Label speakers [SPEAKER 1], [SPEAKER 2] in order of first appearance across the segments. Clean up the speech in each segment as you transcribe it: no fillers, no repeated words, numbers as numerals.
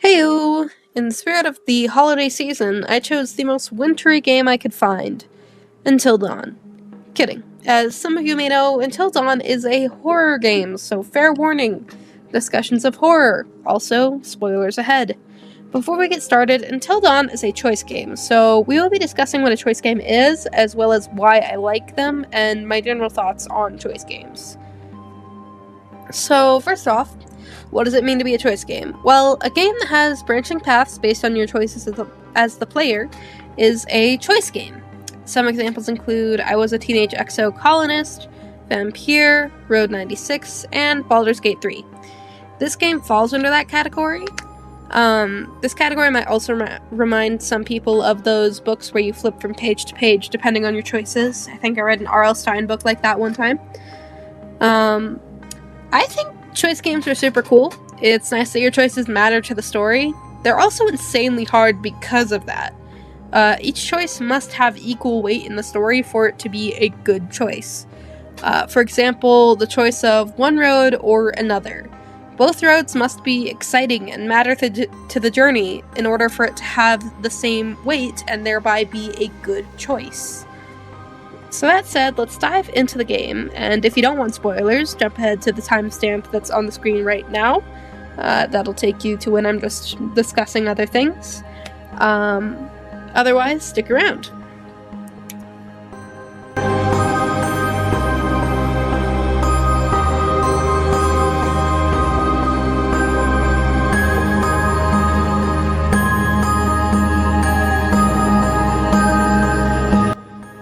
[SPEAKER 1] Heyo! In the spirit of the holiday season, I chose the most wintry game I could find, Until Dawn. Kidding. As some of you may know, Until Dawn is a horror game, so fair warning. Discussions of horror. Also, spoilers ahead. Before we get started, Until Dawn is a choice game, so we will be discussing what a choice game is, as well as why I like them, and my general thoughts on choice games. So, first off, what does it mean to be a choice game? Well, a game that has branching paths based on your choices as the player is a choice game. Some examples include I Was a Teenage Exo Colonist, Vampire, Road 96, and Baldur's Gate 3. This game falls under that category. This category might also remind some people of those books where you flip from page to page depending on your choices. I think I read an R.L. Stine book like that one time. I think choice games are super cool. It's nice that your choices matter to the story. They're also insanely hard because of that. Each choice must have equal weight in the story for it to be a good choice. For example, the choice of one road or another. Both roads must be exciting and matter to the journey in order for it to have the same weight and thereby be a good choice. So that said, let's dive into the game, and if you don't want spoilers, jump ahead to the timestamp that's on the screen right now. That'll take you to when I'm just discussing other things. Otherwise, stick around.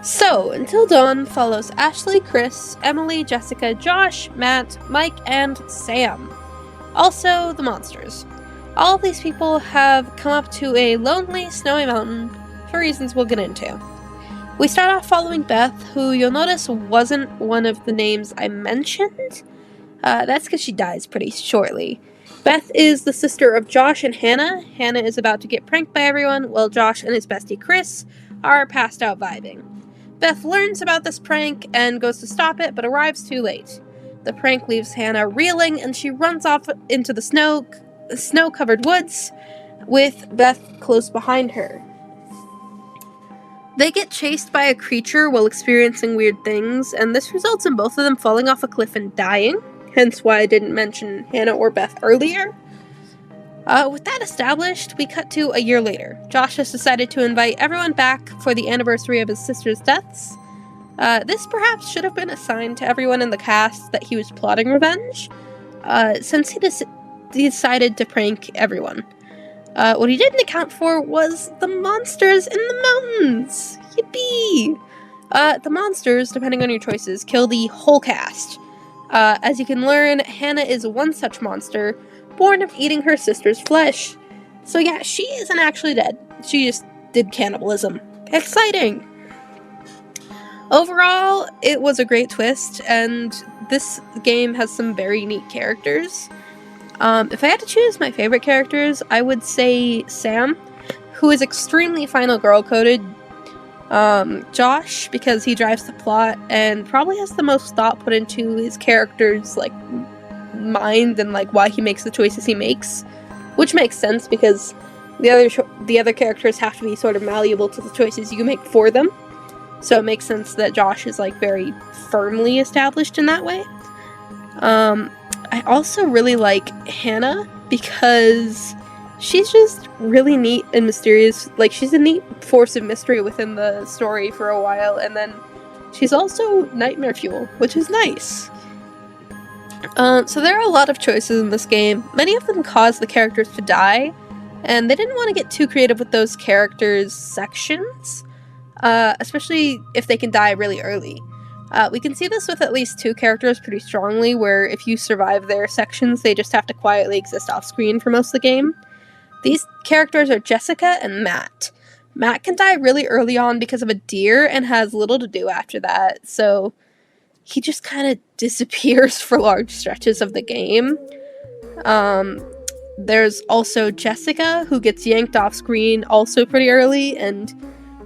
[SPEAKER 1] So, Until Dawn follows Ashley, Chris, Emily, Jessica, Josh, Matt, Mike, and Sam. Also, the monsters. All of these people have come up to a lonely, snowy mountain for reasons we'll get into. We start off following Beth, who you'll notice wasn't one of the names I mentioned. That's because she dies pretty shortly. Beth is the sister of Josh and Hannah. Hannah is about to get pranked by everyone, while Josh and his bestie Chris are passed out vibing. Beth learns about this prank and goes to stop it, but arrives too late. The prank leaves Hannah reeling, and she runs off into the snow-covered woods, with Beth close behind her. They get chased by a creature while experiencing weird things, and this results in both of them falling off a cliff and dying, hence why I didn't mention Hannah or Beth earlier. With that established, we cut to a year later. Josh has decided to invite everyone back for the anniversary of his sister's deaths. This perhaps should have been assigned to everyone in the cast that he was plotting revenge, since he decided to prank everyone. What he didn't account for was the monsters in the mountains! Yippee! The monsters, depending on your choices, kill the whole cast. As you can learn, Hannah is one such monster, born of eating her sister's flesh. So yeah, she isn't actually dead. She just did cannibalism. Exciting! Overall, it was a great twist, and this game has some very neat characters. If I had to choose my favorite characters, I would say Sam, who is extremely Final Girl coded. Josh, because he drives the plot and probably has the most thought put into his character's mind and why he makes the choices he makes, which makes sense because the other characters have to be sort of malleable to the choices you make for them. So it makes sense that Josh is very firmly established in that way. I also really like Hannah because she's just really neat and mysterious. She's a neat force of mystery within the story for a while, and then she's also nightmare fuel, which is nice. So there are a lot of choices in this game. Many of them cause the characters to die, and they didn't want to get too creative with those characters' sections, especially if they can die really early. We can see this with at least two characters pretty strongly, where if you survive their sections, they just have to quietly exist off-screen for most of the game. These characters are Jessica and Matt. Matt can die really early on because of a deer and has little to do after that, so he just kind of disappears for large stretches of the game. There's also Jessica, who gets yanked off-screen also pretty early and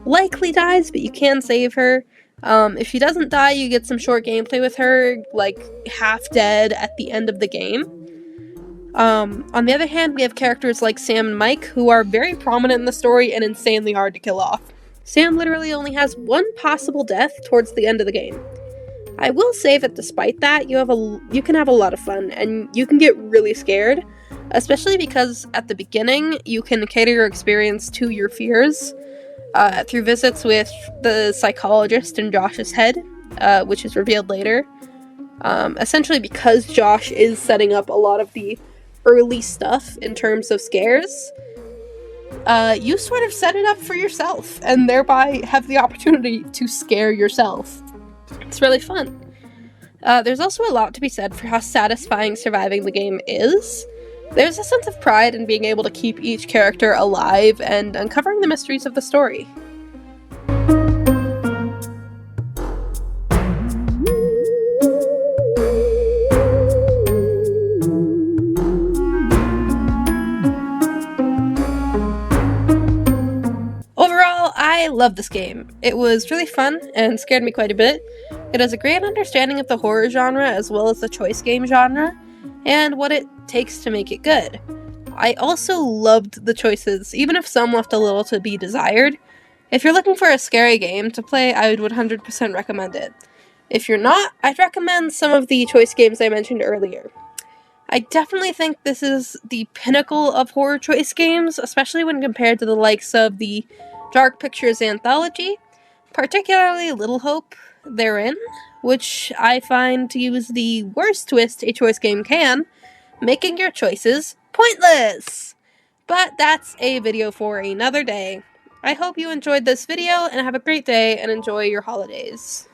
[SPEAKER 1] likely dies, but you can save her. If she doesn't die, you get some short gameplay with her, half dead at the end of the game. On the other hand, we have characters like Sam and Mike, who are very prominent in the story and insanely hard to kill off. Sam literally only has one possible death towards the end of the game. I will say that despite that, you can have a lot of fun, and you can get really scared, especially because at the beginning, you can cater your experience to your fears through visits with the psychologist in Josh's head, which is revealed later. Essentially because Josh is setting up a lot of the early stuff in terms of scares, you sort of set it up for yourself, and thereby have the opportunity to scare yourself. It's really fun. There's also a lot to be said for how satisfying surviving the game is. There's a sense of pride in being able to keep each character alive and uncovering the mysteries of the story. Overall, I love this game. It was really fun and scared me quite a bit. It has a great understanding of the horror genre as well as the choice game genre, and what it takes to make it good. I also loved the choices, even if some left a little to be desired. If you're looking for a scary game to play, I would 100% recommend it. If you're not, I'd recommend some of the choice games I mentioned earlier. I definitely think this is the pinnacle of horror choice games, especially when compared to the likes of the Dark Pictures anthology, particularly Little Hope therein, which I find to use the worst twist a choice game can, making your choices pointless! But that's a video for another day. I hope you enjoyed this video, and have a great day, and enjoy your holidays.